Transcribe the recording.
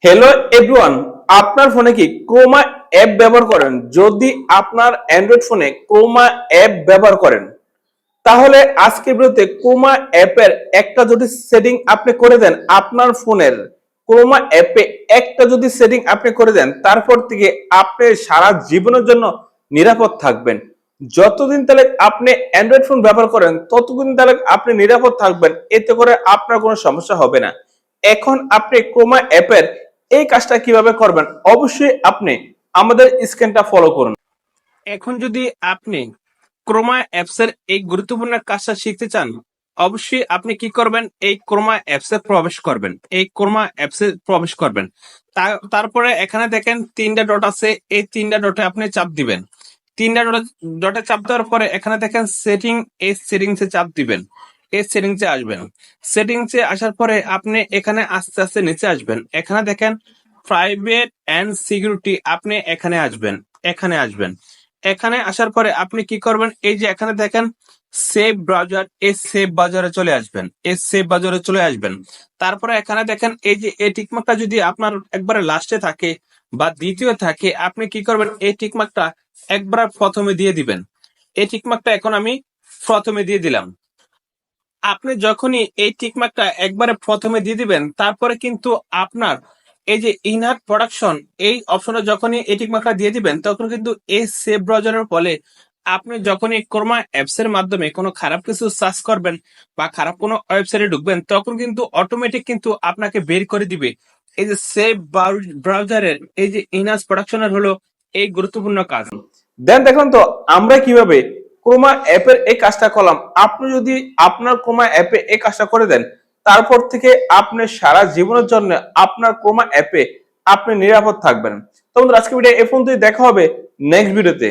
Hello everyone, আপনার ফোনে কি ক্রোমা অ্যাপ ব্যবহার করেন? যদি আপনার অ্যান্ড্রয়েড ফোনে ক্রোমা অ্যাপ ব্যবহার করেন, তাহলে আজকের ভিডিওতে ক্রোমা অ্যাপের একটা যদি সেটিং আপনি করে দেন, আপনার ফোনের ক্রোমা অ্যাপে একটা যদি সেটিং আপনি করে দেন, তারপর থেকে আপনি সারা জীবনের জন্য নিরাপদ থাকবেন। যতদিন তাহলে আপনি অ্যান্ড্রয়েড ফোন ব্যবহার করেন, ততদিন তাহলে আপনি নিরাপদ থাকবেন, এতে করে আপনার কোনো সমস্যা হবে না। এখন আপনি ক্রোমা অ্যাপের এই কাজটা কিভাবে করবেন, অবশ্যই আপনি আমাদের স্ক্রিনটা ফলো করুন। এখন যদি আপনি ক্রোমা অ্যাপস এর এই গুরুত্বপূর্ণ কাজটা শিখতে চান, অবশ্যই আপনি কি করবেন, এই ক্রোমা অ্যাপস এ প্রবেশ করবেন। এই ক্রোমা অ্যাপস এ প্রবেশ করবেন, তারপরে এখানে দেখেন তিনটা ডট আছে, এই তিনটা ডটে আপনি চাপ দিবেন। তিনটা ডটে চাপ দেওয়ার পরে এখানে দেখেন সেটিং, এই সেটিংস এ চাপ দিবেন। এই সেটিংস এ আসবেন। সেটিংস এ আসার পরে আপনি এখানে আস্তে আস্তে নিচে আসবেন। এখানে দেখেন প্রাইভেট এন্ড সিকিউরিটি, আপনি এখানে আসবেন। এখানে আসবেন, এখানে আসার পরে আপনি কি করবেন, এই যে এখানে দেখেন সেভ ব্রাউজার, এই সেভ ব্রাউজারে চলে আসবেন। এই সেভ ব্রাউজারে চলে আসবেন। তারপরে এখানে দেখেন এই যে এই টিকমার্কটা যদি আপনার একবারে লাস্টে থাকে বা দ্বিতীয় থাকে, আপনি কি করবেন, এই টিকমার্কটা একবার প্রথমে দিয়ে দিবেন। এই টিকমার্কটা এখন আমি প্রথমে দিয়ে দিলাম। আপনি যখনই এই টিকমার্কটা একবারে প্রথমে দিয়ে দিবেন, তারপরে কিন্তু আপনার এই যে ইনহার্ট প্রোডাকশন, এই অপশনে যখনই এই টিকমার্কটা দিয়ে দিবেন, তখন কিন্তু এই সেভ ব্রাউজারের ফলে আপনি যখনই ক্রোমা অ্যাপস এর মাধ্যমে কোনো খারাপ কিছু সার্চ করবেন বা খারাপ কোনো ওয়েবসাইটে ঢুকবেন, তখন কিন্তু অটোমেটিক কিন্তু আপনাকে বের করে দিবে। এই যে সেভ ব্রাউজারের এই যে ইনহার্ট প্রোডাকশনের হলো এই গুরুত্বপূর্ণ কাজ। দেন দেখুন তো আমরা কিভাবে ক্রোমা অ্যাপের এই কাজটা করলাম। আপনি যদি আপনার ক্রোমা অ্যাপে এই কাজটা করে দেন, তারপর থেকে আপনি সারা জীবনের জন্য আপনার ক্রোমা অ্যাপে আপনি নিরাপদ থাকবেন। তো বন্ধুরা, আজকে ভিডিও এই পর্যন্তই। দেখা হবে নেক্সট ভিডিওতে।